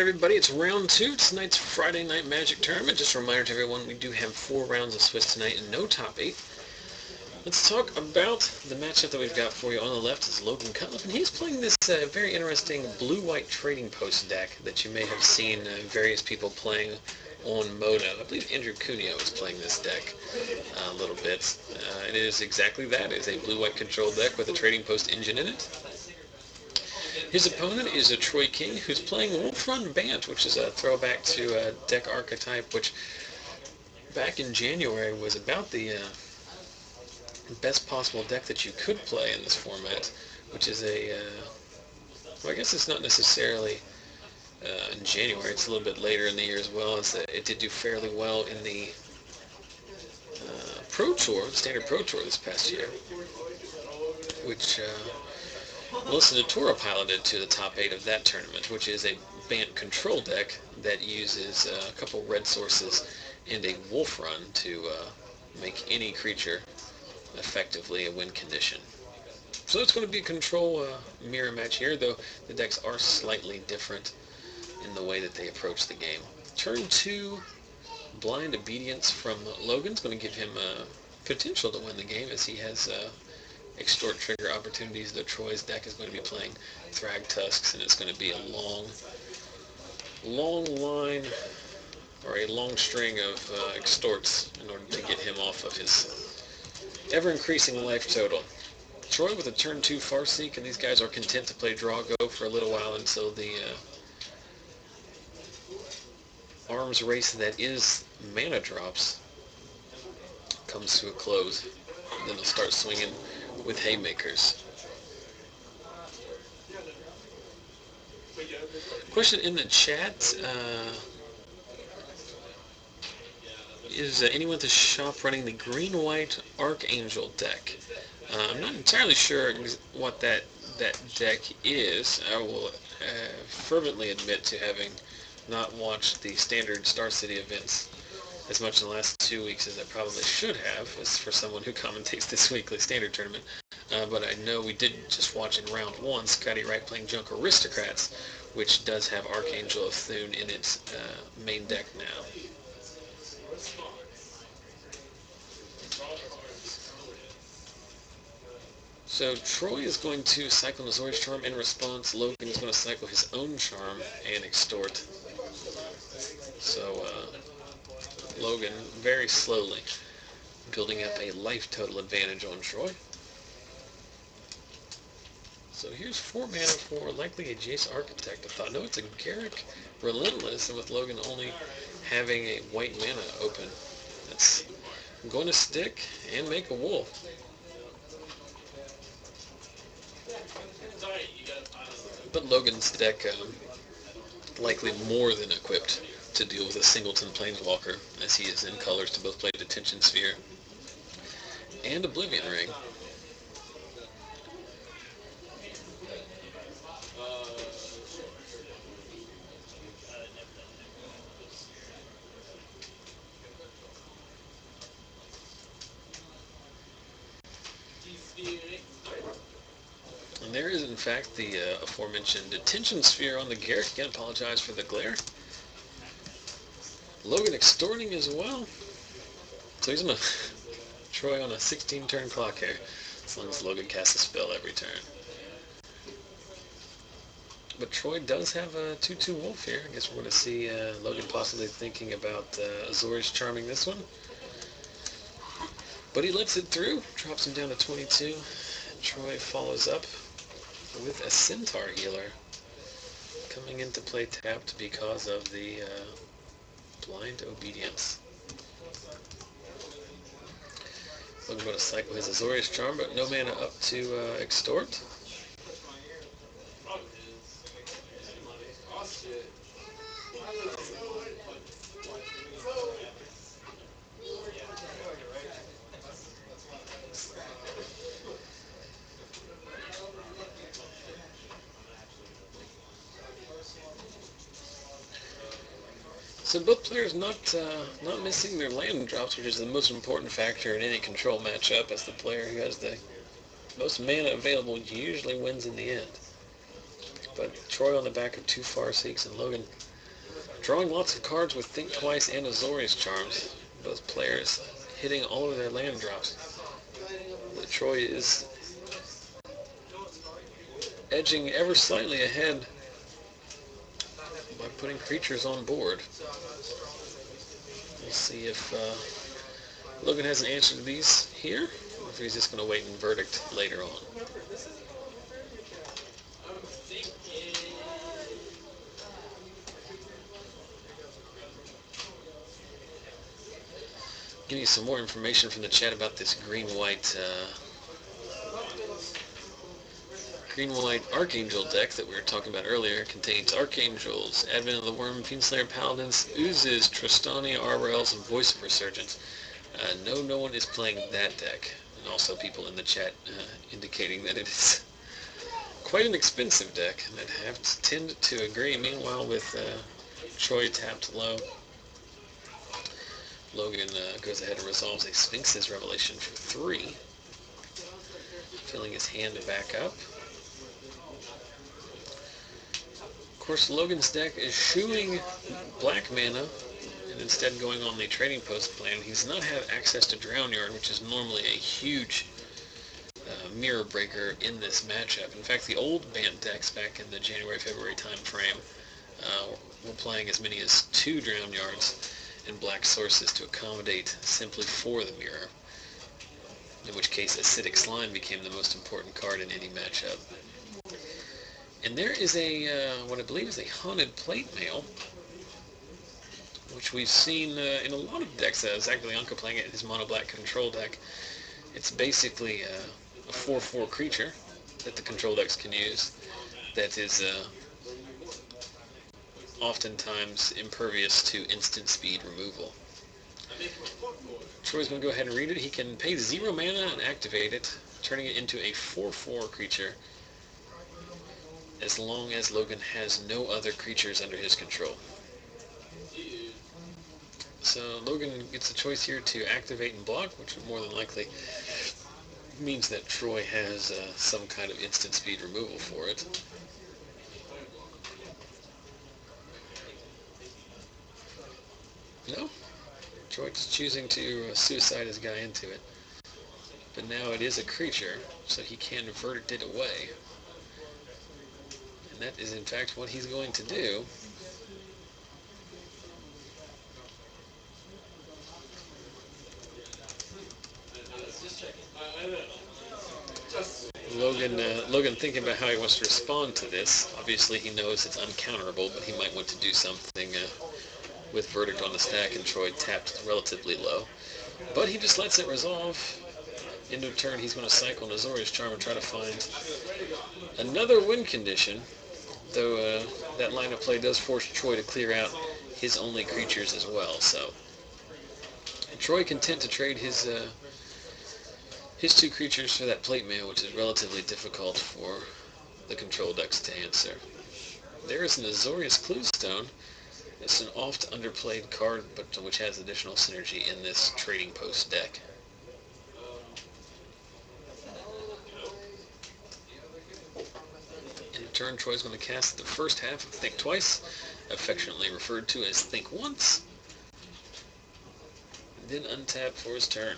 everybody, it's round 2, tonight's Friday Night Magic Tournament. Just a reminder to everyone, we do have 4 rounds of Swiss tonight and no top 8. Let's talk about the matchup that we've got for you. On the left is Logan Cutlip, and he's playing this very interesting blue-white trading post deck that you may have seen various people playing on Moto. I believe Andrew Cuneo is playing this deck a little bit. It is exactly that. It is a blue-white control deck with a trading post engine in it. His opponent is a Troy King, who's playing Wolf-Run Bant, which is a throwback to a deck archetype, which back in January was about the best possible deck that you could play in this format, which is well, I guess it's not necessarily in January, it's a little bit later in the year as well. It did do fairly well in the Pro Tour, the Standard Pro Tour this past year, which Melissa Natura piloted to the top 8 of that tournament, which is a Bant control deck that uses a couple red sources and a Wolf Run to make any creature effectively a win condition. So it's going to be a control mirror match here, though the decks are slightly different in the way that they approach the game. Turn 2, Blind Obedience from Logan's going to give him potential to win the game, as he has extort trigger opportunities. Though Troy's deck is going to be playing Thrag Tusks, and it's going to be a long line, or a long string of extorts in order to get him off of his ever-increasing life total. Troy with a turn 2 Farseek, and these guys are content to play draw go for a little while until the arms race that is mana drops comes to a close. And then they'll start swinging with haymakers. Question in the chat, is anyone at the shop running the green-white Archangel deck? I'm not entirely sure what that deck is. I will fervently admit to having not watched the standard Star City events as much in the last 2 weeks as I probably should have, as for someone who commentates this weekly standard tournament. But I know we did just watch in round 1 Scotty Wright playing Junk Aristocrats, which does have Archangel of Thune in its main deck now. So Troy is going to cycle Azorius Charm in response. Logan is going to cycle his own Charm and extort. So Logan very slowly building up a life total advantage on Troy. So here's 4 mana for likely a Jace Architect. I thought, no, it's a Garrick Relentless, and with Logan only having a white mana open, that's going to stick and make a wolf. But Logan's deck likely more than equipped to deal with a singleton Planeswalker, as he is in colors to both play Detention Sphere and Oblivion Ring. And there is, in fact, the aforementioned Detention Sphere on the Garrick. Again, apologize for the glare. Logan extorting as well. So he's going to Troy on a 16-turn clock here, as long as Logan casts a spell every turn. But Troy does have a 2/2 Wolf here. I guess we're going to see Logan possibly thinking about Azorius charming this one. But he lets it through, drops him down to 22. Troy follows up with a Centaur Healer, coming into play tapped because of the Blind Obedience. Logan going to cycle his Azorius Charm, but no mana up to extort. So both players not missing their land drops, which is the most important factor in any control matchup, as the player who has the most mana available usually wins in the end. But Troy on the back of 2 Farseeks, and Logan Drawing lots of cards with Think Twice and Azorius Charms. Both players hitting all of their land drops. But Troy is edging ever slightly ahead by putting creatures on board. We'll see if Logan has an answer to these here, or if he's just going to wait and verdict later on. Give you some more information from the chat about this green-white Archangel deck that we were talking about earlier. It contains Archangels, Advent of the Worm, Fiendslayer Paladins, Oozes, Tristani, Arbor Elves, and Voice of Resurgence. No one is playing that deck. And also people in the chat indicating that it is quite an expensive deck, and I'd have to tend to agree. Meanwhile, with Troy tapped low, Logan goes ahead and resolves a Sphinx's Revelation for 3, filling his hand back up. Of course, Logan's deck is shooing black mana and instead going on the trading post plan. He does not have access to Drown Yard, which is normally a huge mirror breaker in this matchup. In fact, the old Bant decks back in the January-February time frame were playing as many as 2 Drown Yards and black sources to accommodate simply for the mirror, in which case Acidic Slime became the most important card in any matchup. And there is a, what I believe is a Haunted Plate Mail, which we've seen in a lot of decks. Exactly, Uncle playing it in his mono-black control deck. It's basically a 4/4 creature that the control decks can use that is oftentimes impervious to instant speed removal. Troy's going to go ahead and read it. He can pay 0 mana and activate it, turning it into a 4/4 creature as long as Logan has no other creatures under his control. So Logan gets a choice here to activate and block, which more than likely means that Troy has some kind of instant speed removal for it. No, Troy is choosing to suicide his guy into it. But now it is a creature, so he can verdict it away. And that is in fact what he's going to do. Logan thinking about how he wants to respond to this. Obviously he knows it's uncounterable, but he might want to do something with verdict on the stack, and Troy tapped relatively low. But he just lets it resolve. End of turn, he's going to cycle an Azorius Charm and try to find another win condition, though that line of play does force Troy to clear out his only creatures as well. So Troy content to trade his 2 creatures for that plate mail, which is relatively difficult for the control decks to answer. There is an Azorius Cluestone. It's an oft underplayed card, but which has additional synergy in this trading post deck. In turn, Troy's going to cast the first half of Think Twice, affectionately referred to as Think Once, and then untap for his turn.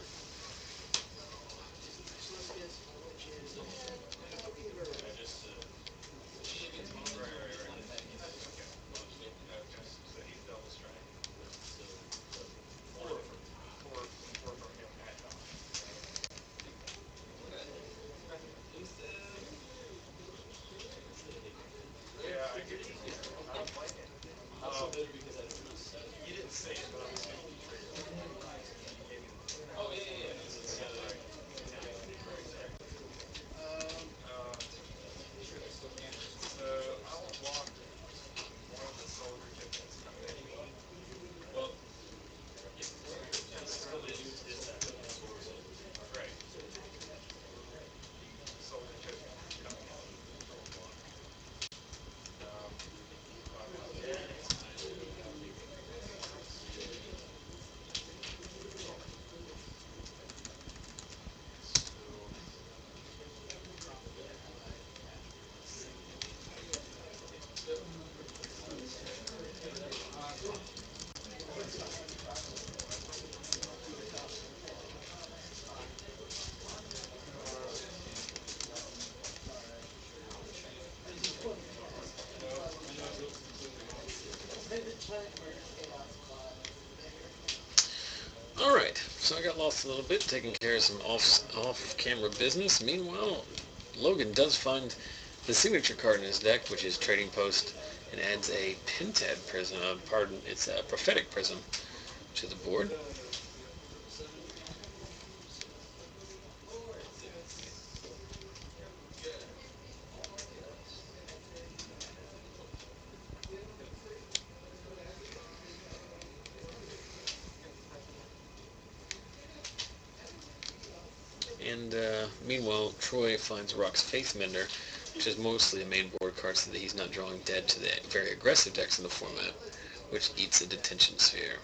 so I got lost a little bit taking care of some off-camera business. Meanwhile, Logan does find the signature card in his deck, which is Trading Post, and adds a Pentad Prism, it's a Prophetic Prism to the board. And meanwhile, Troy finds Rock's Faithmender, which is mostly a main board card so that he's not drawing dead to the very aggressive decks in the format, which eats a Detention Sphere.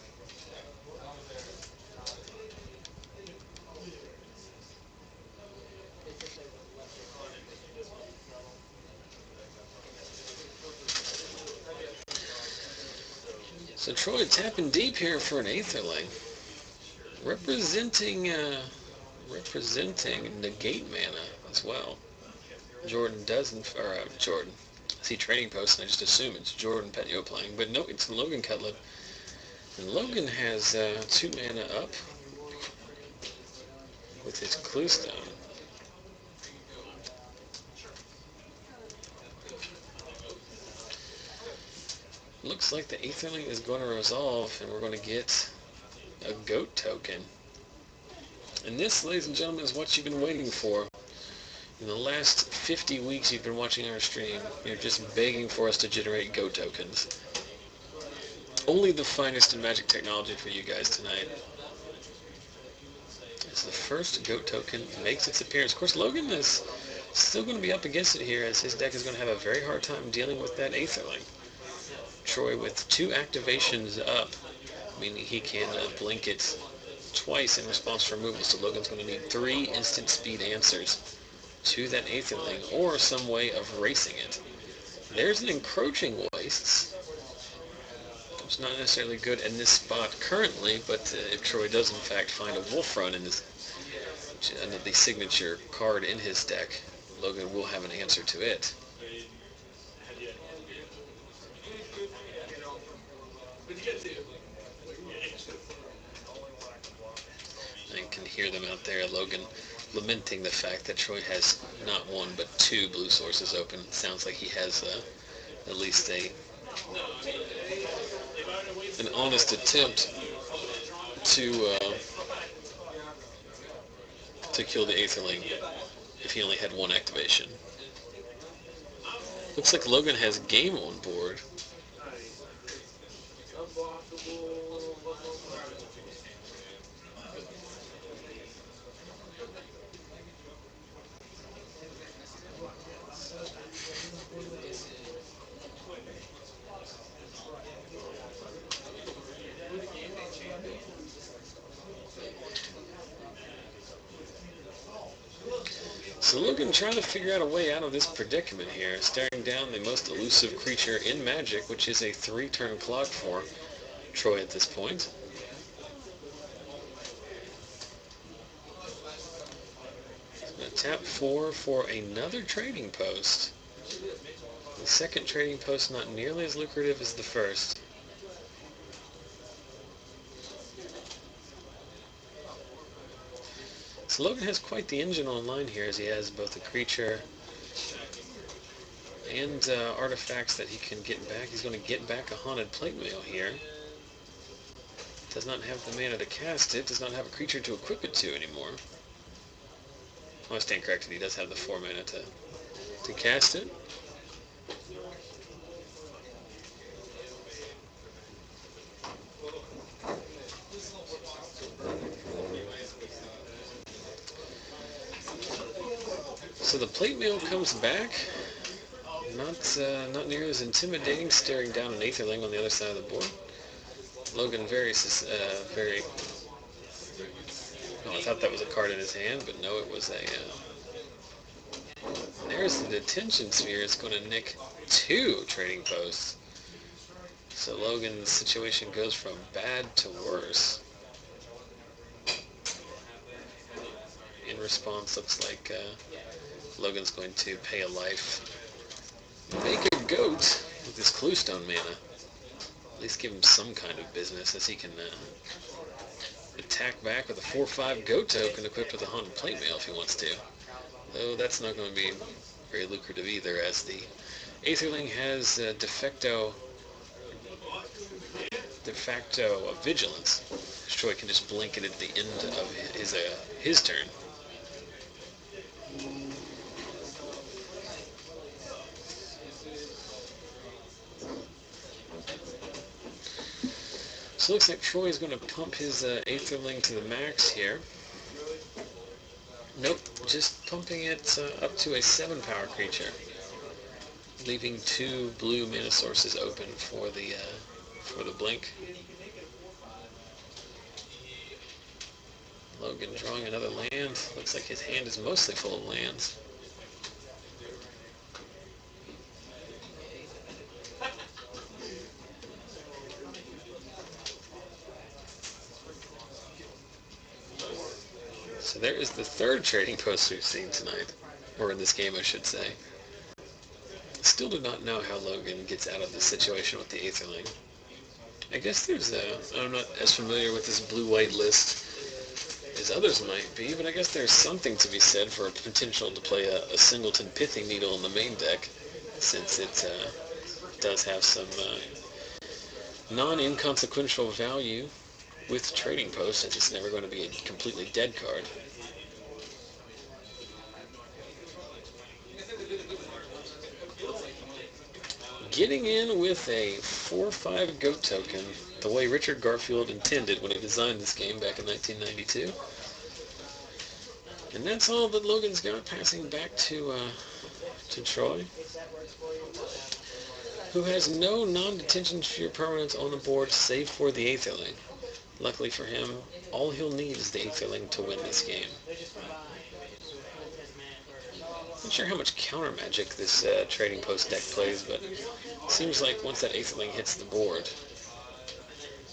So Troy tapping deep here for an Aetherling, representing negate mana as well. Jordan doesn't, or Jordan. I see Trading Post and I just assume it's Jordan Petio playing, but no, it's Logan Cutlip. And Logan has 2 mana up with his Cluestone. Looks like the Aetherling is going to resolve, and we're going to get a goat token. And this, ladies and gentlemen, is what you've been waiting for. In the last 50 weeks you've been watching our stream, you're just begging for us to generate goat tokens. Only the finest in Magic technology for you guys tonight. As the first goat token makes its appearance. Of course, Logan is still going to be up against it here, as his deck is going to have a very hard time dealing with that Aetherling. Troy with 2 activations up, meaning he can blink it twice in response to removal, so Logan's going to need 3 instant speed answers to that Aetherling, or some way of racing it. There's an Encroaching Wastes. It's not necessarily good in this spot currently, but if Troy does in fact find a Wolf Run in this, the signature card in his deck, Logan will have an answer to it. I can hear them out there, Logan lamenting the fact that Troy has not 1 but 2 blue sources open. It sounds like he has at least an honest attempt to kill the Aetherling if he only had 1 activation. Looks like Logan has game on board. So Logan trying to figure out a way out of this predicament here, staring down the most elusive creature in Magic, which is a 3-turn clock for Troy at this point. He's going to tap 4 for another Trading Post. The second Trading Post not nearly as lucrative as the first. So Logan has quite the engine online here, as he has both a creature and artifacts that he can get back. He's going to get back a Haunted Plate Mail here. Does not have the mana to cast it, does not have a creature to equip it to anymore. Oh, I stand corrected, he does have the 4 mana to cast it. So the plate mail comes back, not nearly as intimidating, staring down an Aetherling on the other side of the board. Logan very, oh, I thought that was a card in his hand, but no, it was there's the Detention Sphere. It's going to nick 2 Trading Posts. So Logan's situation goes from bad to worse. In response, looks like Logan's going to pay a life, make a goat with his Cluestone mana. At least give him some kind of business, as he can attack back with a 4/5 Go token equipped with a Haunted Plate Mail if he wants to. Though that's not going to be very lucrative either, as the Aetherling has de facto vigilance. Troy can just blink it at the end of his turn. So it looks like Troy is going to pump his Aetherling to the max here. Nope, just pumping it up to a 7-power creature, leaving 2 blue mana sources open for the blink. Logan drawing another land. Looks like his hand is mostly full of lands. So there is the 3rd trading post we've seen tonight, or in this game I should say. Still do not know how Logan gets out of this situation with the Aetherling. I guess I'm not as familiar with this blue-white list as others might be, but I guess there's something to be said for a potential to play a Singleton Pithing Needle in the main deck, since it does have some non-inconsequential value with Trading Post, since it's never going to be a completely dead card. Getting in with a 4/5 Goat token, the way Richard Garfield intended when he designed this game back in 1992. And that's all that Logan's got, passing back to Troy, who has no non-detention sphere permanents on the board save for the Aetherling. Luckily for him, all he'll need is the Aetherling to win this game. Not sure how much counter magic this Trading Post deck plays, but it seems like once that Aetherling hits the board,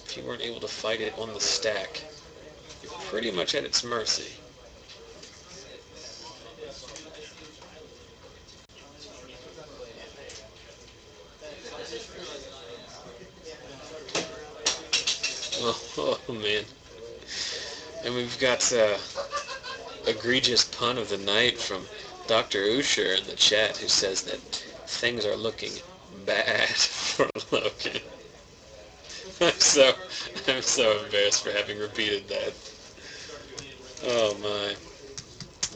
if you weren't able to fight it on the stack, you're pretty much at its mercy. Oh man. And we've got egregious pun of the night from Dr. Usher in the chat, who says that things are looking bad for Logan. I'm so embarrassed for having repeated that. Oh my.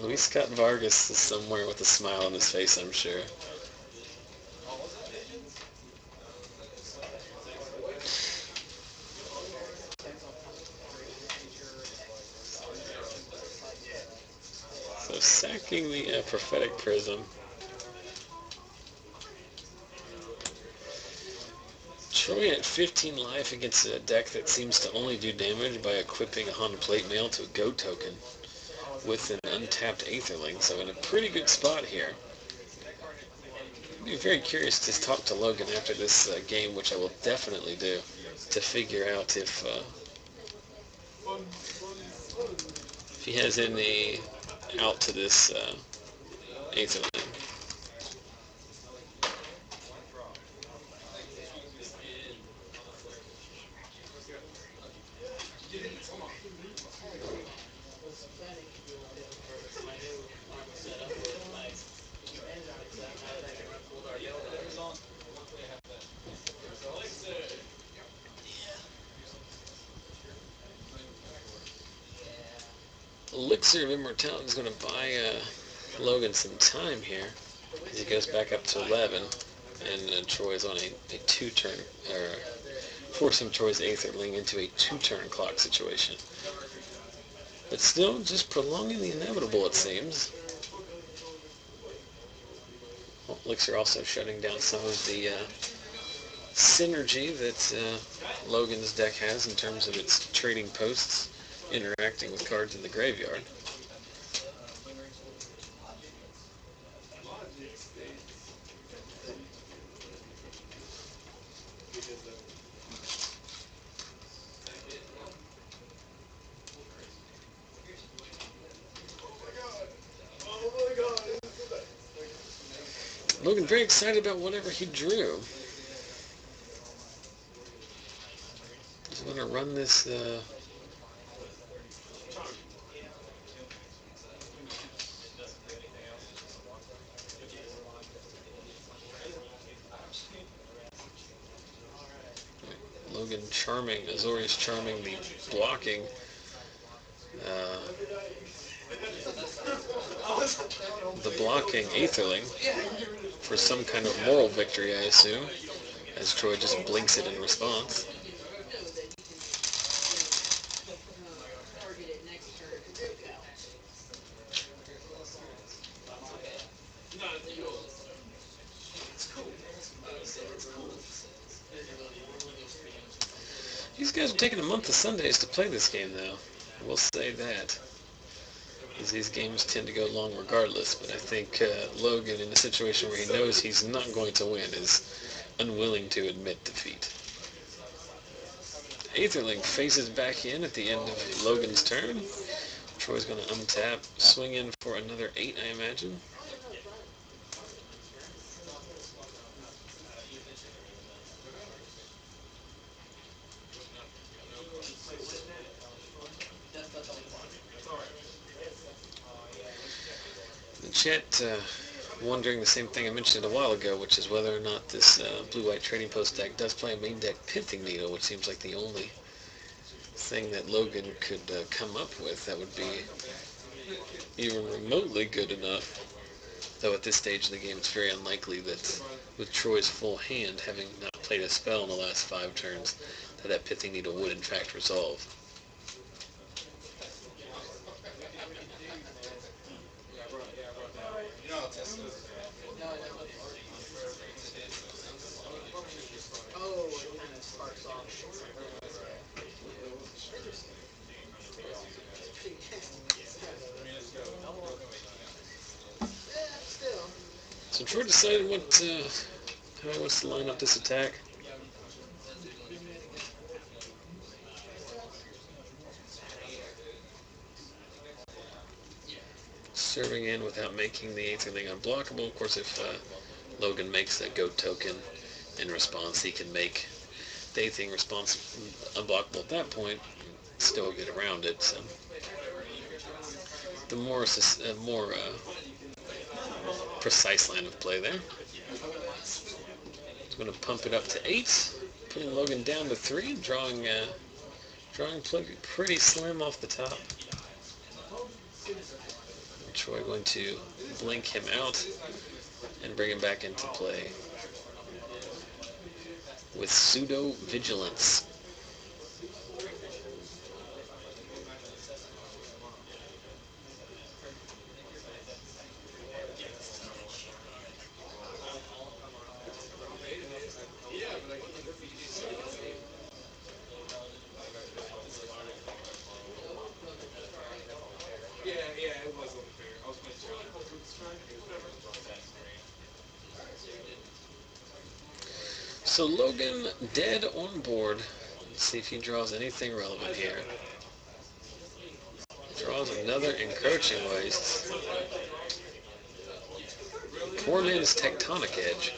Luis Scott Vargas is somewhere with a smile on his face, I'm sure. So sacking the Prophetic Prism. Troy at 15 life against a deck that seems to only do damage by equipping a Haunted Plate Mail to a Go token with an untapped Aetherling, so in a pretty good spot here. I'd be very curious to talk to Logan after this game, which I will definitely do, to figure out if he has any out to this Aetherling. Elixir of Immortality is going to buy Logan some time here as he goes back up to 11, and Troy's on a 2-turn, or forcing Troy's Aetherling into a 2-turn clock situation. But still, just prolonging the inevitable, it seems. Well, Elixir also shutting down some of the synergy that Logan's deck has in terms of its trading posts interacting with cards in the graveyard. Logan very excited about whatever he drew. He's going to run this Charming, Azorius Charming, the blocking. The blocking Aetherling for some kind of moral victory, I assume, as Troy just blinks it in response. These guys are taking a month of Sundays to play this game, though. I will say that, because these games tend to go long regardless, but I think Logan, in a situation where he knows he's not going to win, is unwilling to admit defeat. Aetherling faces back in at the end of Logan's turn. Troy's going to untap, swing in for another 8, I imagine. The chat wondering the same thing I mentioned a while ago, which is whether or not this blue-white trading post deck does play a main deck Pithing Needle, which seems like the only thing that Logan could come up with that would be even remotely good enough. Though at this stage of the game, it's very unlikely that with Troy's full hand, having not played a spell in the last 5 turns, that Pithing Needle would in fact resolve. So Troy decided how he wants to line up this attack. Serving in without making the Aetherling unblockable. Of course, if Logan makes that goat token in response, he can make the Aetherling response unblockable at that point, still get around it. So the more precise line of play there. He's going to pump it up to 8, putting Logan down to 3, drawing pretty slim off the top. Troy going to blink him out and bring him back into play with pseudo vigilance. So Logan dead on board. Let's see if he draws anything relevant here. Draws another encroaching waste. Cornyn's Tectonic Edge.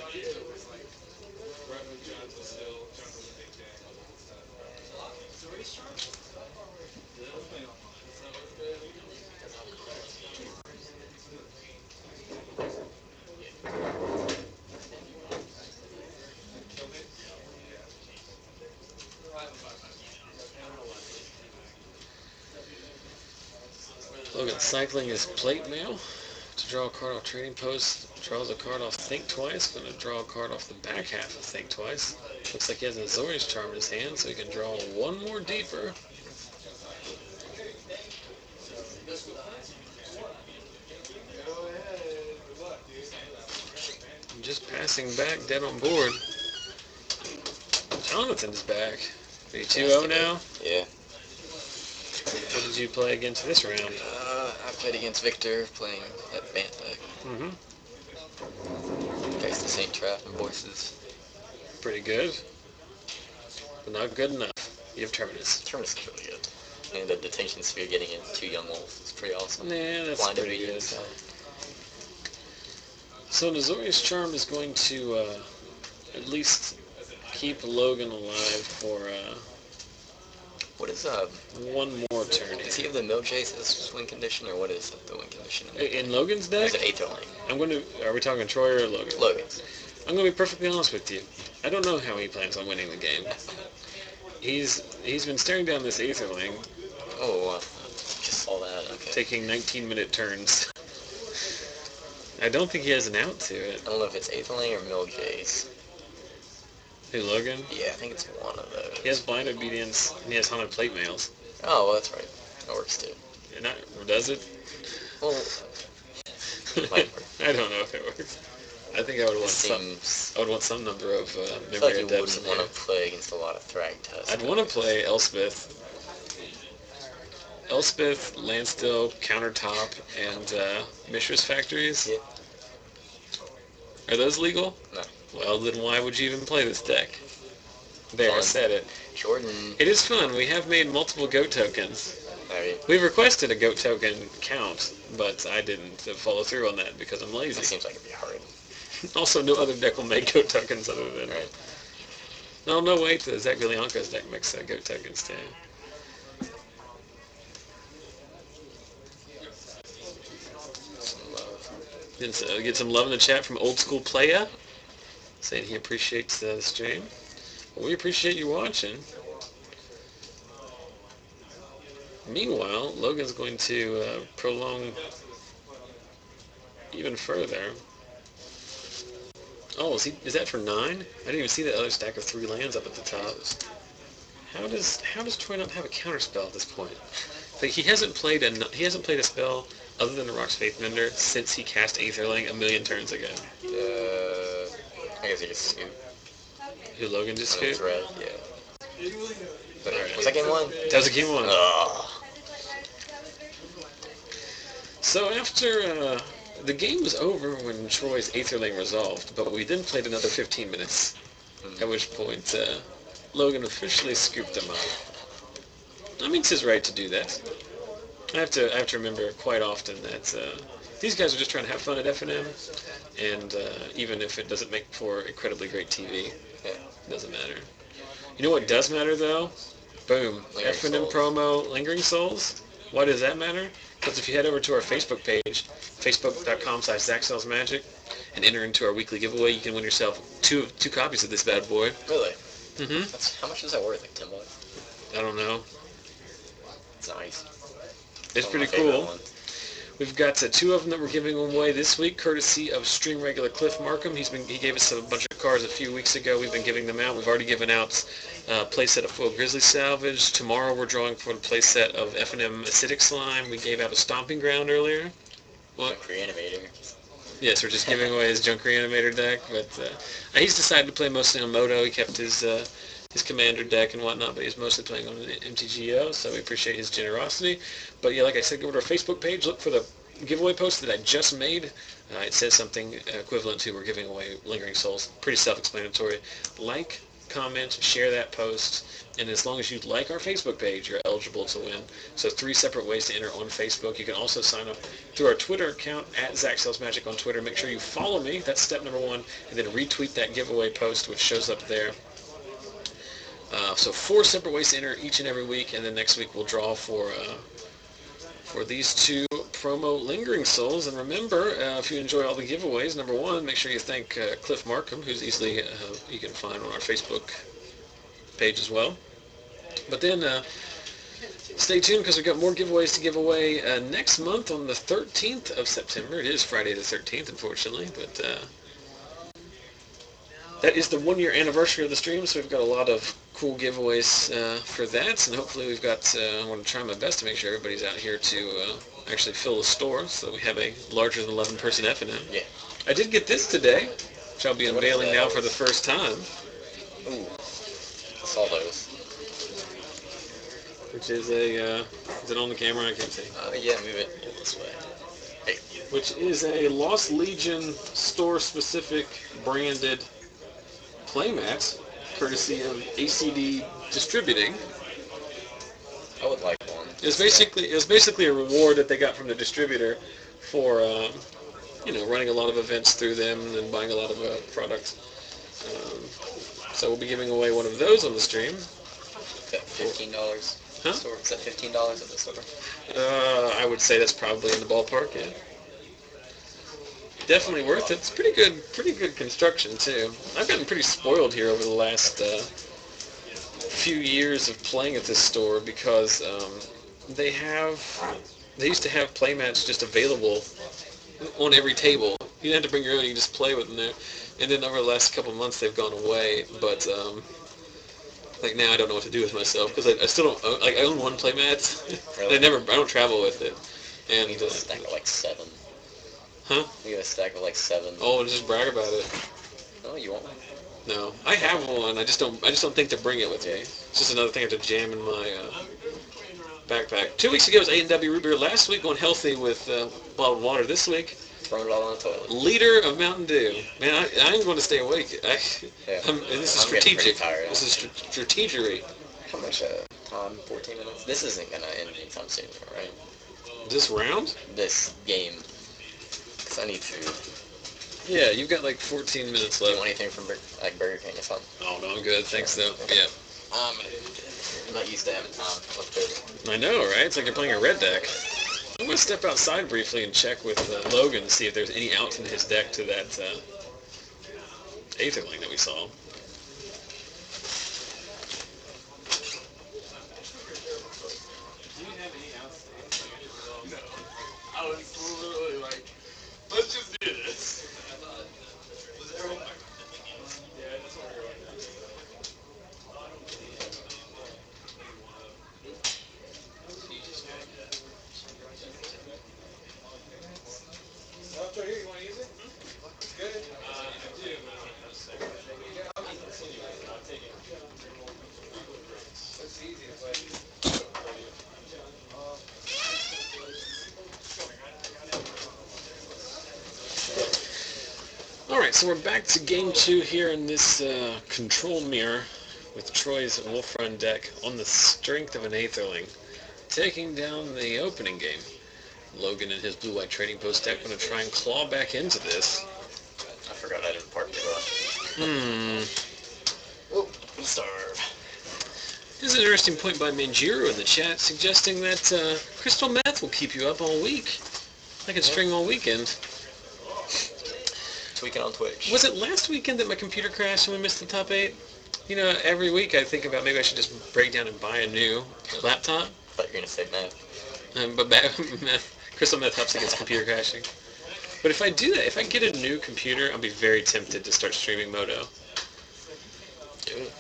Logan cycling his plate mail to draw a card off Trading Post. Draws a card off Think Twice. Going to draw a card off the back half of Think Twice. Looks like he has an Azorius Charm in his hand, so he can draw one more deeper. Just passing back, dead on board. Jonathan's back. Are you 2-0 now? Yeah. What did you play against this round? I played against Victor, playing that Bant deck. Faced the Saint Trap and Voices. Pretty good. But not good enough. You have Terminus. Terminus is really good. And the Detention Sphere getting in 2 Young Wolves is pretty awesome. Yeah, that's Blinded pretty good. So Azorius Charm is going to at least keep Logan alive for what is one more turn. Does he have the Miljace as win condition, or what is the win condition? In Logan's deck? Is it Aetherling? Are we talking Troy or Logan? Logan. I'm going to be perfectly honest with you. I don't know how he plans on winning the game. He's been staring down this Aetherling, Oh, just saw that. Okay. taking 19-minute turns. I don't think he has an out to it. I don't know if it's Aetherling or Mill Jays. Who, Logan? Yeah, I think it's one of those. He has blind obedience, and he has haunted plate mails. Oh, well, that's right. That works too. Does it? Well, might work. I don't know if it works. I think I would want some number of I feel memory like you adepts wouldn't in want to there. play against a lot of Thragtusk. I'd want to play Elspeth, Landstill, Countertop, and Mishra's Factories. Yeah. Are those legal? No. Well, then why would you even play this deck? There, I Fun. said it. Jordan. It is fun. We have made multiple goat tokens. I mean, We've requested a goat token count, but I didn't follow through on that because I'm that lazy. seems like it'd be hard. Also, no other deck will make goat tokens other than... Right. No, wait, the Zach Villianco's deck makes goat tokens too. Some love. Get some love in the chat from Old School Playa, saying he appreciates the stream. Well, we appreciate you watching. Meanwhile, Logan's going to prolong even further. Oh, is that for 9? I didn't even see that other stack of 3 lands up at the top. How does Troy not have a counterspell at this point? Like, he hasn't played a spell other than the Rock's Faithmender since he cast Aetherling a million turns ago. I guess he just scooped. Who, Logan just It was scooped? red, yeah. But, Alright. was that game 1? That was a game 1. Ugh. So after the game was over when Troy's Aetherling resolved, but we then played another 15 minutes, at which point Logan officially scooped them up. I mean, it's his right to do that. I have to remember quite often that these guys are just trying to have fun at FNM, and even if it doesn't make for incredibly great TV, Yeah. it doesn't matter. You know what does matter, though? Boom. Lingering FNM Souls. promo, Lingering Souls. Why does that matter? Because if you head over to our Facebook page, facebook.com/ZachSellsMagic, and enter into our weekly giveaway, you can win yourself two copies of this bad boy. Really? Mm-hmm. How much is that worth? Like $10? I don't know. It's nice. It's One of my pretty favorite cool. ones. We've got 2 of them that we're giving away this week, courtesy of String Regular Cliff Markham. He gave us a bunch of cards a few weeks ago. We've been giving them out. We've already given out a playset of Foil Grizzly Salvage. Tomorrow we're drawing for the playset of FNM Acidic Slime. We gave out a Stomping Ground earlier. What? Reanimator. Yes, we're just giving away his Junk Reanimator deck, but he's decided to play mostly on Moto. He kept his Commander deck and whatnot, but he's mostly playing on an MTGO, so we appreciate his generosity. But yeah, like I said, go to our Facebook page, look for the giveaway post that I just made. It says something equivalent to we're giving away Lingering Souls. Pretty self-explanatory. Like, comment, share that post, and as long as you like our Facebook page, you're eligible to win. So 3 separate ways to enter on Facebook. You can also sign up through our Twitter account, @ZachSellsMagic on Twitter. Make sure you follow me. That's step number 1. And then retweet that giveaway post, which shows up there. So 4 separate ways to enter each and every week, and then next week we'll draw for these 2 promo Lingering Souls. And remember, if you enjoy all the giveaways, number 1, make sure you thank Cliff Markham, who's easily you can find on our Facebook page as well. But then stay tuned because we've got more giveaways to give away next month on the 13th of September. It is Friday the 13th, unfortunately, but that is the 1-year anniversary of the stream, so we've got a lot of cool giveaways for that, and hopefully we've got, I want to try my best to make sure everybody's out here to actually fill the store, so we have a larger than 11-person FNM. Yeah. I did get this today, which I'll be unveiling now for the first time. Ooh. I saw those. Which is a, is it on the camera? I can't see. Yeah, move it this way. Hey. Which is a Lost Legion store-specific branded playmat, courtesy of ACD Distributing. I would like one. It was basically a reward that they got from the distributor for running a lot of events through them and buying a lot of products. So we'll be giving away one of those on the stream. Is that $15? Huh? Store? Is that $15 at the store? I would say that's probably in the ballpark. Yeah. Definitely worth it. It's pretty good construction too. I've gotten pretty spoiled here over the last few years of playing at this store because they used to have playmats just available on every table. You didn't have to bring your own; you just play with them there. And then over the last couple of months, they've gone away. But like now, I don't know what to do with myself because I still don't own, like I own one playmat. Really? I don't travel with it. And You get a stack of like 7. huh? You get a stack of like 7. Oh, just brag about it. No, you won't. No, I have one. I just don't think to bring it with me. It's just another thing I have to jam in my backpack. 2 weeks ago it was A&W root beer. Last week going healthy with bottled water. This week, Throwing it all on the toilet. liter of Mountain Dew. Man, I'm going to stay awake. Yeah. And this is I'm getting pretty strategic. tired. This is strategery. How much time? 14 minutes? This isn't gonna end anytime soon, right? This round? This game. Because I need food. Yeah, you've got like 14 minutes Do you left. want anything from Burger King or something? Oh, no, I'm good. Thanks, though. Yeah. I'm not used to having time. Let's do it. I know, right? It's like you're playing a red deck. I'm going to step outside briefly and check with Logan to see if there's any outs in his deck to that Aetherling that we saw. I was literally like, let's just do this. That's right here. You want to use it? Good. I do, but I don't have a second. I'll take it. That's the easiest way. Alright, so we're back to game 2 here in this control mirror with Troy's Wolf Run deck on the strength of an Aetherling, taking down the opening game. Logan and his blue-white trading post deck going to try and claw back into this. I forgot I didn't park the Oh, starve. There's an interesting point by Manjiro in the chat suggesting that crystal meth will keep you up all week. I can string all weekend. Tweaking on Twitch. Was it last weekend that my computer crashed and we missed the top 8? You know, every week I think about maybe I should just break down and buy a new laptop. I thought you were going to say meth. But crystal meth helps against computer crashing. But if I do that, if I get a new computer, I'll be very tempted to start streaming Moto. Do it.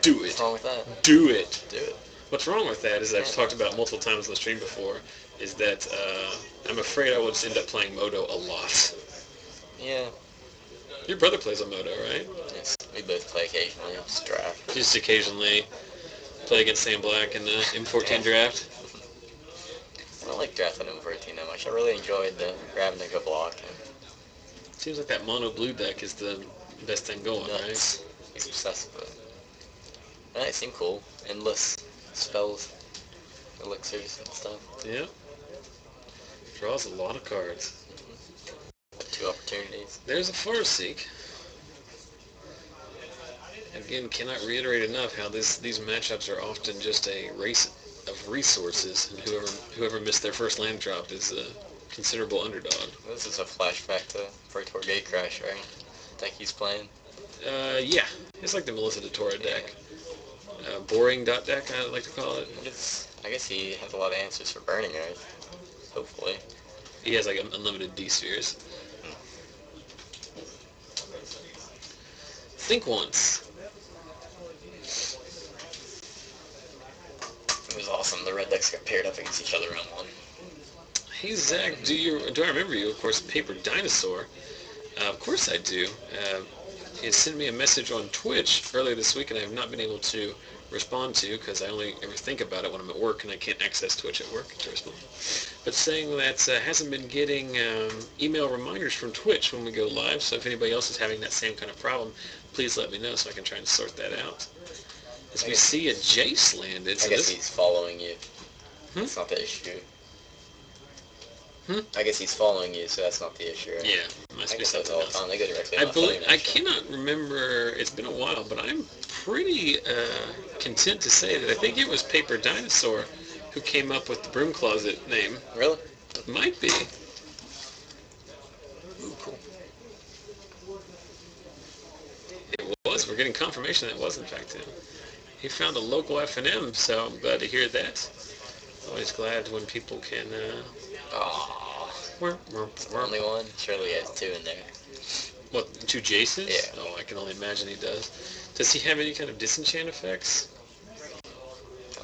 Do What's it. wrong with that? Do it. Do it. What's wrong with that is I've talked about multiple times on the stream before, is that I'm afraid I will just end up playing Moto a lot. Yeah. Your brother plays on Moto, right? Yes. We both play occasionally. Just draft. Just occasionally play against Sam Black in the M14 draft. I don't like drafting M14 that much. I really enjoyed grabbing a good block. Seems like that mono blue deck is the best thing going, Nuts. He's obsessed with it. It seemed cool. Endless spells, elixirs, and stuff. right? Yeah. Draws a lot of cards. 2 opportunities. There's a Farseek. Again, cannot reiterate enough how these matchups are often just a race of resources, and whoever missed their first land drop is a considerable underdog. This is a flashback to Praetor Gatecrash, right? Deck he's playing. Yeah, it's like the Melissa DeTora deck. Boring dot deck, I like to call it. I guess he has a lot of answers for Burning Earth. Hopefully. He has like unlimited D-spheres. Think once. It was awesome. The red decks got paired up against each other round 1. Hey Zach, do I remember you? Of course, Paper Dinosaur. Of course I do. He sent me a message on Twitch earlier this week, and I have not been able to respond to because I only ever think about it when I'm at work, and I can't access Twitch at work to respond. But saying that hasn't been getting email reminders from Twitch when we go live, so if anybody else is having that same kind of problem, please let me know so I can try and sort that out. As we see a Jace landed. I guess he's following you. Hmm? That's not the issue. Hmm? I guess he's following you, so that's not the issue. Right? Yeah, must I be guess that's something all else. the time. They go directly. I on believe phone, I actually. cannot remember. It's been a while, but I'm pretty content to say that I think it was Paper Dinosaur who came up with the Broom Closet name. Really? Might be. Ooh, cool. It was. We're getting confirmation that it was in fact him. He found a local FNM, so I'm glad to hear that. Always glad when people can, Aw. It's the What, only one? Surely he has two in there. 2 Jaces? Yeah. Oh, I can only imagine he does. Does he have any kind of disenchant effects?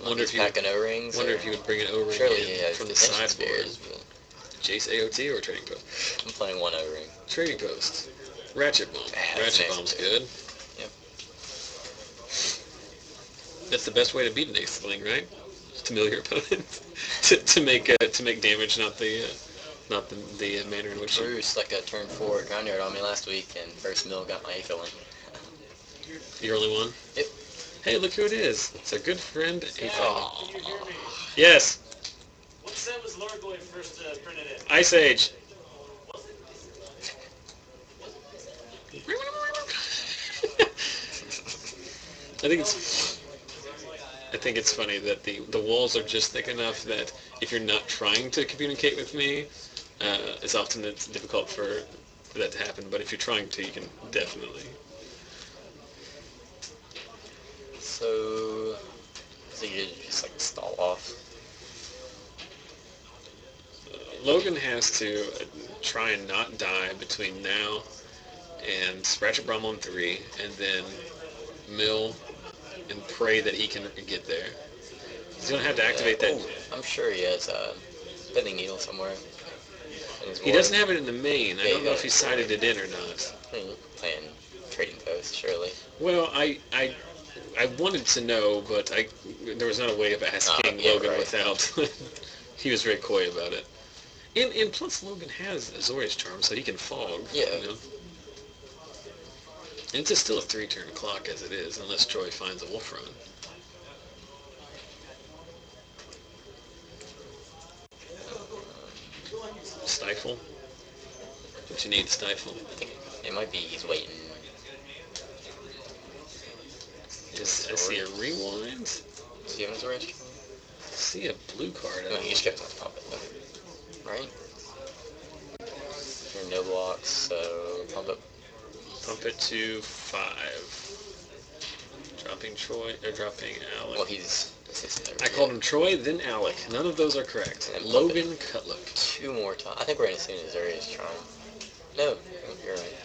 Wonder if packing O-rings. Wonder if you would bring an O-ring Surely in he has from the detention sideboard. spheres, but Jace AOT or Trading Post? I'm playing one O-ring. Trading Post. Ratchet Bomb. That's Ratchet nice Bomb's too. good. Yep. That's the best way to beat an Ace Sling, right? To mill your opponent to make damage, not the manner in which you. Bruce like a turn 4 ground yard on me last week, and first mill got my echo in. You're only one. Yep. Hey, look who it is! It's our good friend Ace. Oh. Can you hear me? Yes. What set was Lurgoy first printed in? Ice Age. Was it? I think it's funny that the walls are just thick enough that if you're not trying to communicate with me, it's difficult for that to happen. But if you're trying to, you can definitely. So you just like stall off. Logan has to try and not die between now and Ratchet Brom on 3, and then mill and pray that he can get there. He's going to have to activate that. Oh, I'm sure he has a bending needle somewhere. He doesn't have it in the main. I Yeah, don't know if he sighted it in or not. Playing Trading Post, surely. Well, I wanted to know, but there was not a way of asking Logan right. without. He was very coy about it. And plus, Logan has Azorius Charm, so he can fog. Yeah. You know? And it's still a 3-turn clock as it is, unless Troy finds a Wolf Run. Stifle? What you need, Stifle? I think it might be he's waiting. I see a rewind. Does he have his orange? I see a blue card. No, he just kept on pump it though. Right? There are no blocks, so pump it. Pump it to 5. Dropping Troy, or dropping Alec. Well, he's I called him Troy, then Alec. None of those are correct. And Logan Cutlip. 2 more times. I think we're going to see an Azorius Charm. No, you're right.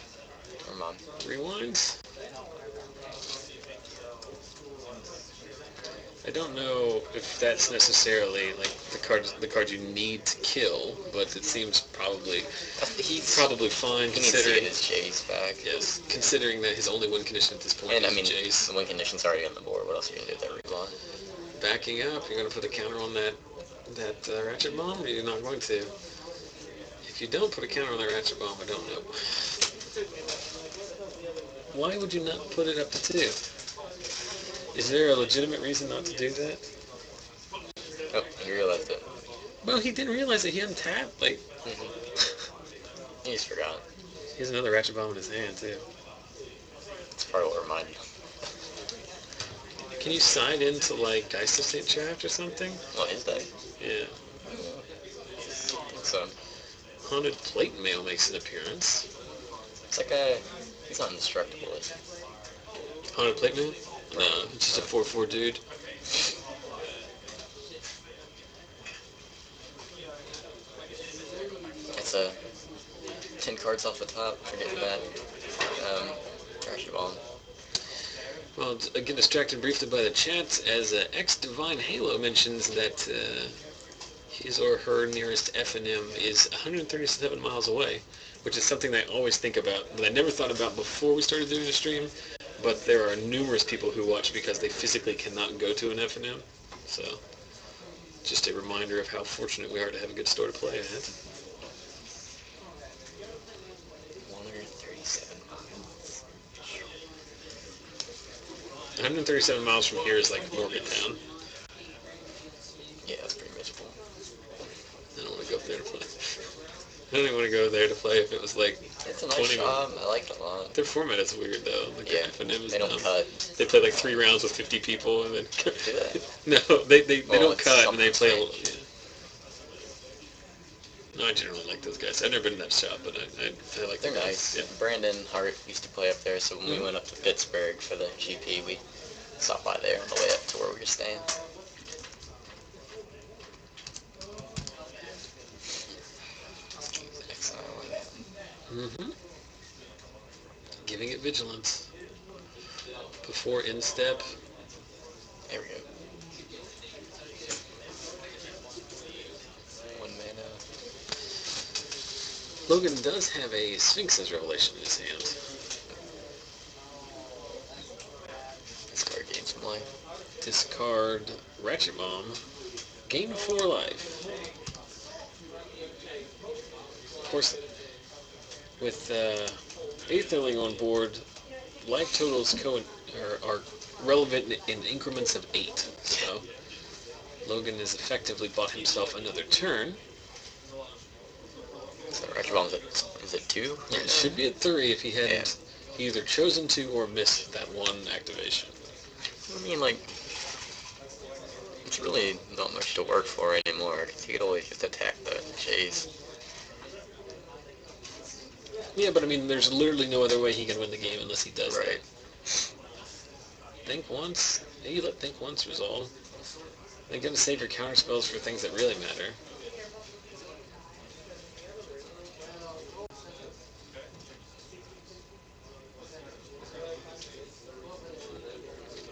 Never mind. Rewinds? I don't know if that's necessarily like the card you need to kill, but it seems probably fine He needs to considering get his Jace back. yes, considering that his only win condition at this point And I is mean, Jace. the win condition's already on the board. What else are you going to do with that rewind? Backing up, you're going to put a counter on that Ratchet Bomb, or you're not going to? If you don't put a counter on that Ratchet Bomb, I don't know. Why would you not put it up to 2? Is there a legitimate reason not to do that? Oh, he realized it. Well, he didn't realize that he untapped. Like, He just forgot. he has another Ratchet Bomb in his hand, too. It's probably what reminded him. Can you sign into, like, Geist of St. Trapped or something? Oh, his day? Yeah. So, Haunted Plate Mail makes an appearance. it's like he's not indestructible, is he? Haunted Plate Mail? No, it's just a 4/4 dude. It's 10 cards off the top for getting that Trashy Bomb. Well, get distracted briefly by the chat as X-Divine Halo mentions that his or her nearest FNM is 137 miles away, which is something that I always think about, but I never thought about before we started doing the stream. But there are numerous people who watch because they physically cannot go to an FNM. So, just a reminder of how fortunate we are to have a good store to play at. 137 miles. 137 miles from here is like Morgantown. Yeah, that's pretty miserable. I don't want to go there to play. I don't even want to go there to play if it was like It's a nice 20 shop. I like it a lot. Their format is weird though. Like Yeah, FNM is they don't dumb. cut. They play like 3 rounds with 50 people and then Do they? no, they Well, don't it's cut and they something play a little. Yeah. No, I generally like those guys. I've never been in that shop, but I like They're them. nice. Yeah. Brandon Hart used to play up there, so when we Mhm. went up to Pittsburgh for the GP, we stop by there on the way up to where we were staying. Mm-hmm. Giving it vigilance. Before instep. There we go. 1 mana. Logan does have a Sphinx's Revelation in his hand. Discard gain some life. Discard Ratchet Bomb. Gain 4 life. Of course, with Aetherling on board, life totals are relevant in increments of 8. So Logan has effectively bought himself another turn. So Ratchet Bomb is it 2? It should be at 3 if he hadn't either chosen to or missed that one activation. I mean, like, it's really not much to work for anymore, because he could always just attack the chase. Yeah, but I mean, there's literally no other way he can win the game unless he does that. Think once. You let think once resolve. They're going to save your counter spells for things that really matter.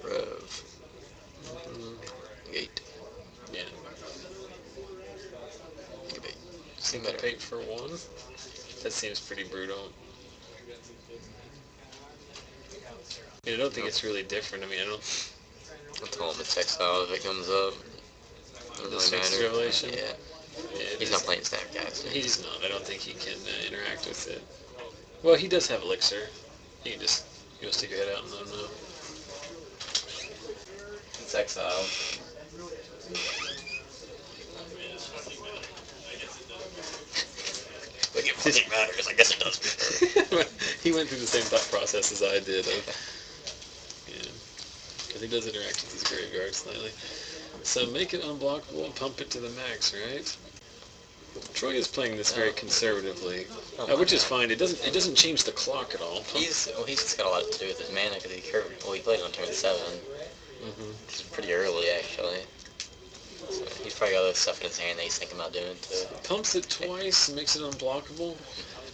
Rev. Gate. Yeah. Syncopate for 1. That seems pretty brutal. I don't think it's really different. I mean, I don't... I'll tell him the textile if it comes up. The Sphinx's Revelation? Yeah. He's not playing Snapcast. He's not. I don't think he can interact with it. Well, he does have Elixir. You can just go stick your head out and let him know. It's exile. Like it fucking matters. I guess it does. He went through the same thought process as I did. Yeah. Because he does interact with his graveyard slightly. So make it unblockable and pump it to the max, right? Troy is playing this very conservatively, which is fine. It doesn't change the clock at all. He's just got a lot to do with his mana because he played on turn 7. Which is pretty early actually. So he's probably got other stuff in his hand that he's thinking about doing too. Pumps it twice, makes it unblockable,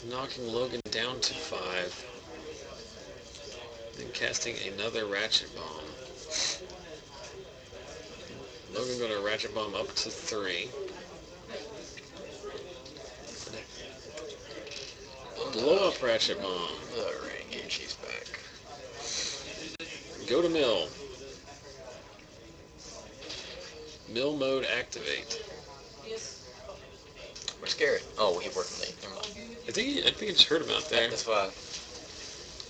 knocking Logan down to 5. Then casting another Ratchet Bomb. Logan going to Ratchet Bomb up to 3. Blow up Ratchet Bomb. Engage, she's back. Go to mill. Mill mode activate. Where's Garrett? Oh, he worked late. Never mind. I think I just heard him out there. That's why.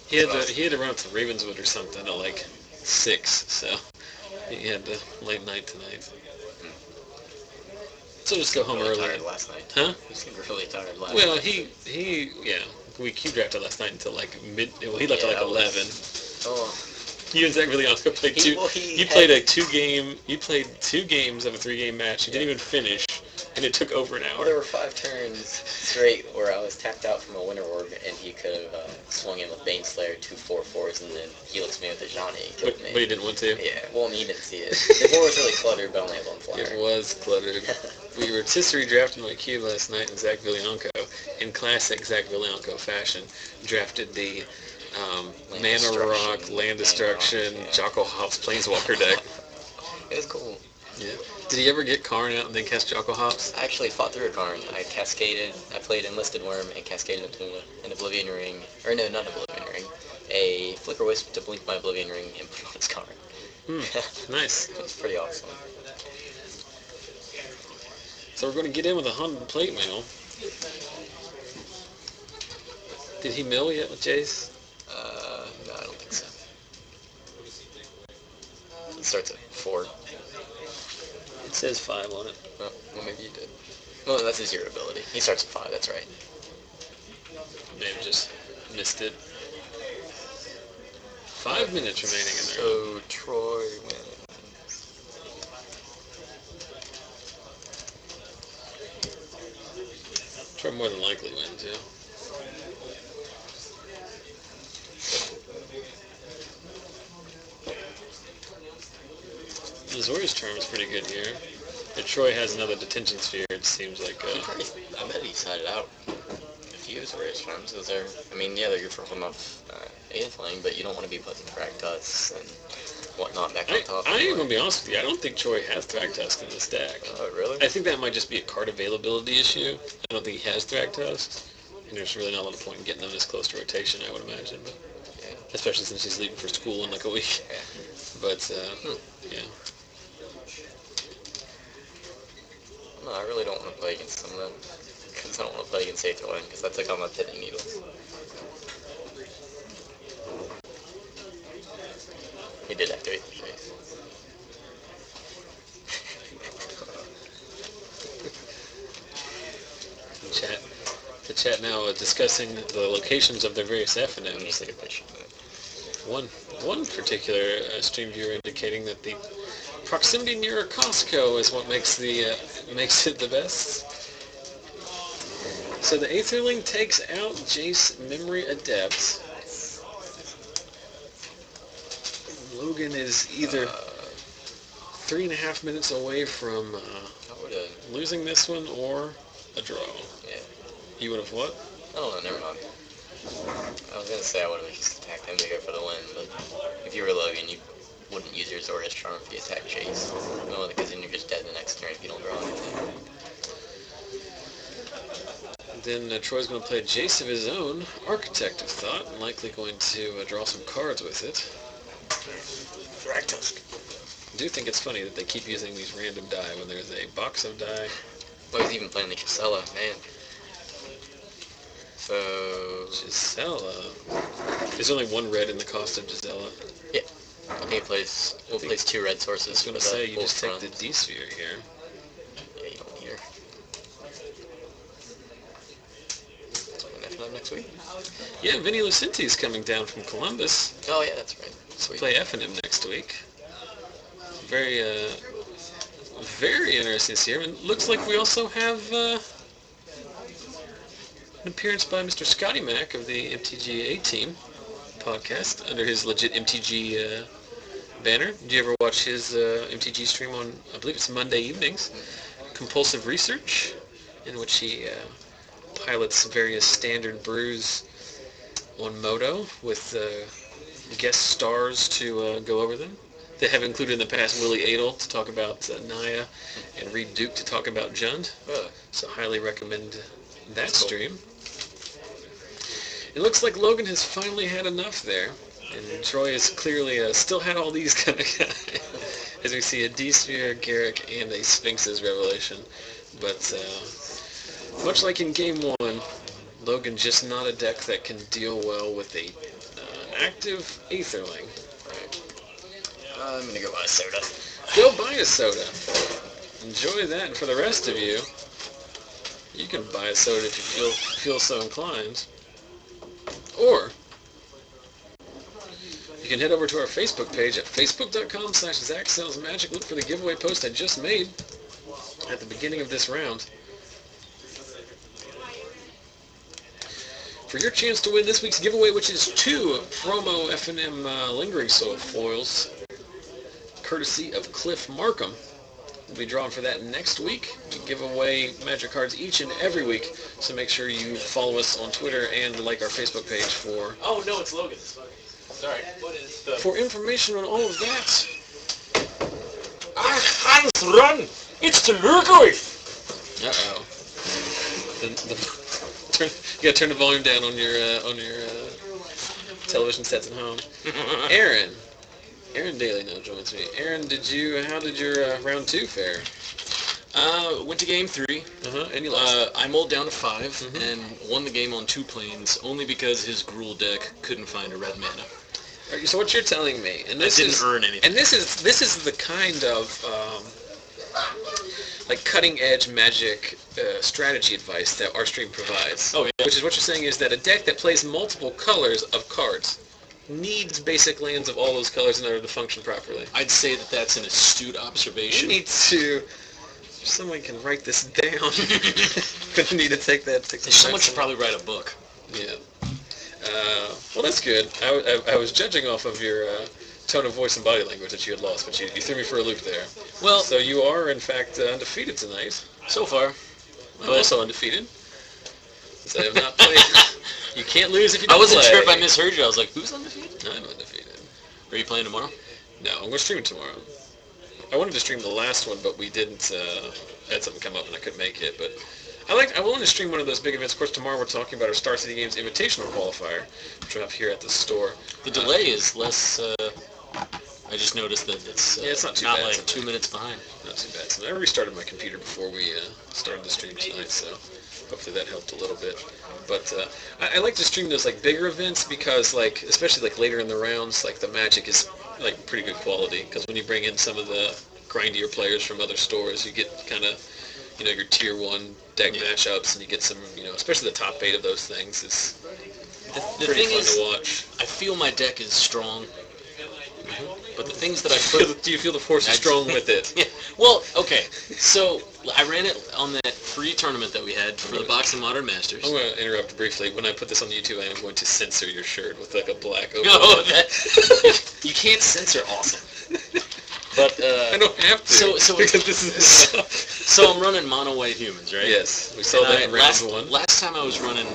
He had to run up to Ravenswood or something at like 6, so he had a late night tonight. So just go home really early. Tired last night. Huh? He seemed really tired last Well, night. we Q drafted last night until like he left at like 11. Oh. You and Zach Vilianco played you played 2 games of a 3-game match. You didn't even finish, and it took over an hour. Well, there were 5 turns straight where I was tapped out from a Winter Orb, and he could have swung in with Baneslayer, 2 4/4s, and then Helix me with a Johnny and killed me. But he didn't want to? Yeah, well, I mean, he didn't see it. The board was really cluttered, but I only had 1 flyer. It was cluttered. We were rotisserie drafting my cube last night, and Zach Vilianco, in classic Zach Vilianco fashion, drafted the Mana Rock, Land Destruction, Jocko Hops Planeswalker deck. It was cool. Yeah. Did he ever get Karn out and then cast Jocko Hops? I actually fought through a Karn. I played Enlisted Worm and cascaded into an Oblivion Ring. Or no, not an Oblivion Ring. A Flicker Wisp to blink my Oblivion Ring and put on his Karn. Nice. It was pretty awesome. So we're going to get in with 100 plate mail. Did he mill yet with Jace? No, I don't think so. It starts at 4. It says 5 on it. Oh, well, maybe you did. Well, that's his 0 ability. He starts at 5, that's right. May have just missed it. 5 minutes remaining in there. So, Troy wins. Troy more than likely wins, yeah. Zori's Charm is pretty good here. And Troy has another detention sphere, it seems like. I bet he sided out a few Zori's Charms. Those are, I mean, yeah, they're good for him off Aetherflame, but you don't want to be putting Fractus and whatnot back on top. I am going to be honest with you, I don't think Troy has Thragtusk in this deck. Oh, really? I think that might just be a card availability issue. I don't think he has Thragtusks, and there's really not a lot of point in getting them this close to rotation, I would imagine. But, Yeah. especially since he's leaving for school in like a week. Yeah. But, yeah. No, I really don't want to play against some of them. Because I don't want to play against Aetherlane, because that took all my pitting needles. He did activate the face. The chat now discussing the locations of their various FNMs. Just take a picture. One particular stream viewer indicating that the proximity near a Costco is what makes it the best. So the Aetherling takes out Jace Memory Adept. Logan is either 3.5 minutes away from losing this one or a draw. Yeah. You would have what? I don't know, never mind. I was going to say I would have just attacked him to go for the win, but if you were Logan, you wouldn't use your Zori's Charm if you attack Chase. No, because then you're just dead the next turn if you don't draw anything. Then Troy's going to play Jace of his own, Architect of Thought, and likely going to draw some cards with it. Fractusk. I do think it's funny that they keep using these random die when there's a box of die. Well, he's even playing the Gisela, man. So... Gisela. There's only one red in the cost of Gisela. Yeah. He plays 2 red sources. I was going to say, you just front. take the D-Sphere here. Yeah, you don't need her. FNM next week? Yeah, Vinny Lucenti's coming down from Columbus. Oh, yeah, that's right. Sweet. Play FNM next week. Very, very interesting this year. And looks like we also have an appearance by Mr. Scotty Mac of the MTG A-Team podcast under his legit MTG banner. Did you ever watch his MTG stream on, I believe it's Monday evenings, Compulsive Research, in which he pilots various standard brews on Moto with guest stars to go over them. They have included in the past Willie Adel to talk about Naya and Reed Duke to talk about Jund. So highly recommend that stream. It looks like Logan has finally had enough there. And Troy has clearly still had all these kind of guys. As we see a D-Sphere, Garrick, and a Sphinx's Revelation. But much like in Game 1, Logan just not a deck that can deal well with a active Aetherling. I'm going to go buy a soda. Go buy a soda. Enjoy that, and for the rest of you, you can buy a soda if you feel so inclined. Or you can head over to our Facebook page at facebook.com/ZachSellsMagic. Look for the giveaway post I just made at the beginning of this round for your chance to win this week's giveaway, which is 2 promo FNM Lingering Soul foils, courtesy of Cliff Markham. We'll be drawing for that next week. We give away Magic cards each and every week, so make sure you follow us on Twitter and like our Facebook page for... Oh, no, it's Logan. Sorry. What is the... For information on all of that. Hans, run! It's the Lurgoy! Uh-oh. You gotta turn the volume down on your television sets at home. Aaron Daly now joins me. Aaron, how did your round 2 fare? Went to game 3. And you lost. I mulled down to 5 and won the game on 2 planes only because his Gruul deck couldn't find a red mana. Right, so what you're telling me, and this I didn't earn anything. And this is the kind of like cutting edge Magic strategy advice that our stream provides. Oh, yeah. Which is what you're saying is that a deck that plays multiple colors of cards needs basic lands of all those colors in order to function properly. I'd say that that's an astute observation. You need to... Someone can write this down. Gonna need to take that. Someone should probably write a book. Yeah. Well, that's good. I was judging off of your tone of voice and body language that you had lost, but you threw me for a loop there. Well, So you are, in fact, undefeated tonight. so far. I'm also undefeated. Since I have not played. You can't lose if you don't I wasn't play. sure if I misheard you. I was like, who's undefeated? I'm undefeated. Are you playing tomorrow? No, I'm going to stream it tomorrow. I wanted to stream the last one, but we didn't. Had something come up and I couldn't make it. But I wanted to stream one of those big events. Of course, tomorrow we're talking about our Star City Games Invitational Qualifier, which we have here at the store. The delay is less. I just noticed that it's, it's not too not bad like tonight. 2 minutes behind. Not too bad. So I restarted my computer before we started the stream tonight, so hopefully that helped a little bit. But I like to stream those like bigger events because like especially like later in the rounds, like the Magic is like pretty good quality because when you bring in some of the grindier players from other stores, you get kind of your tier 1 deck matchups and you get some especially the top 8 of those things. It's The pretty thing fun is, to watch. I feel my deck is strong, but the things that I put... Do you feel the force is strong with it? Yeah. Well, okay. So I ran it on that free tournament that we had for the Boxing Modern Masters. I'm going to interrupt briefly. When I put this on YouTube, I am going to censor your shirt with like a black overlay. No, you can't censor awesome. But I don't have to. So because this is so I'm running mono white humans, right? Yes, we saw that in round 1. Last time I was running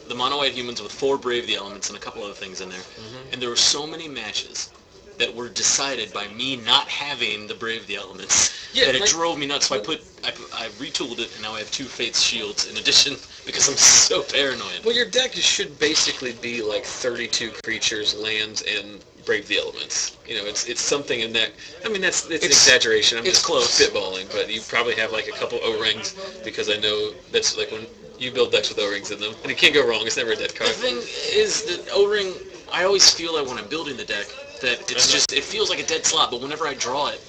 the mono white humans with 4 Brave the Elements and a couple other things in there, and there were so many matches that were decided by me not having the Brave the Elements that it drove me nuts. So I retooled it, and now I have 2 Fate's Shields in addition because I'm so paranoid. Well, your deck should basically be like 32 creatures, lands, and Brave the Elements. It's something in that. I mean, it's an exaggeration. I'm just close. spitballing, but you probably have like a couple O-rings because I know that's like when you build decks with O-rings in them, and it can't go wrong. It's never a dead card. The thing is that O-ring, I always feel like when I'm building the deck that it feels like a dead slot, but whenever I draw it,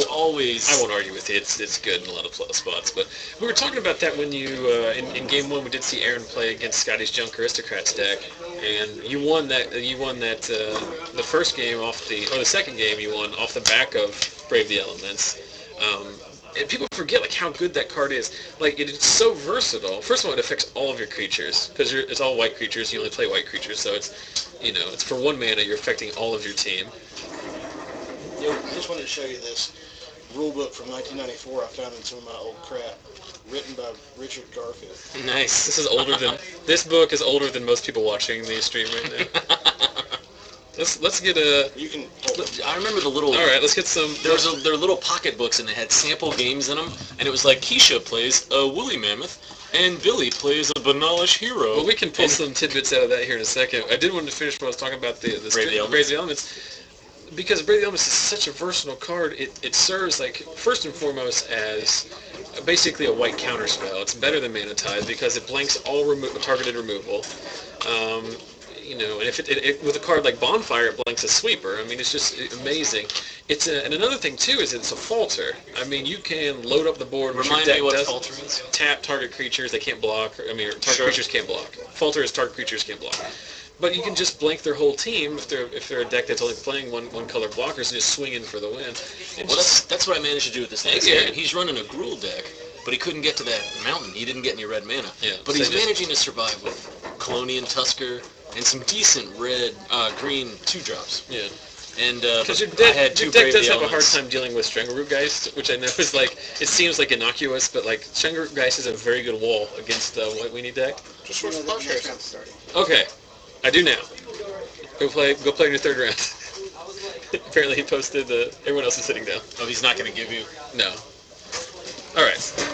always... I won't argue with you. It's good in a lot of spots. But we were talking about that when you, in Game 1, we did see Aaron play against Scotty's Junk Aristocrats deck, and you won that, the first game the second game you won off the back of Brave the Elements. And people forget like how good that card is. Like it's so versatile. First of all, it affects all of your creatures because it's all white creatures. You only play white creatures, so it's it's for 1 mana. You're affecting all of your team. I just wanted to show you this rule book from 1994 I found in some of my old crap, written by Richard Garfield. Nice. This book is older than most people watching the stream right now. Let's get a... You can... I remember the little... All right, let's get some... There were little pocket books, and they had sample games in them, and it was like, Keisha plays a woolly mammoth, and Billy plays a banalish hero. Well, we can pull some tidbits out of that here in a second. I did want to finish when I was talking about the Brave the Elements. Because Brave the Elements is such a versatile card, it serves, like, first and foremost as basically a white counter spell. It's better than Mana Tithe because it blanks all targeted removal. And if it with a card like Bonfire, it blanks a sweeper. I mean, it's just amazing. And another thing too is it's a falter. I mean, you can load up the board. Remind me what falter is. Tap target creatures they can't block. Target creatures can't block. Falter is target creatures can't block. But you can just blank their whole team if they're a deck that's only playing one color blockers and just swing in for the win. That's what I managed to do with this next game. He's running a Gruul deck, but he couldn't get to that mountain. He didn't get any red mana. Yeah, but he's managing to survive with Colonian Tusker and some decent green 2-drops. Yeah. And because your deck does have a hard time dealing with Stranglerootgeist, which I know is like it seems like innocuous, but like Stranglerootgeist is a very good wall against the White Weenie deck. Just want to know that next round's starting. Okay, I do now. Go play in your 3rd round. Apparently he posted everyone else is sitting down. Oh, he's not going to give you... No. All right.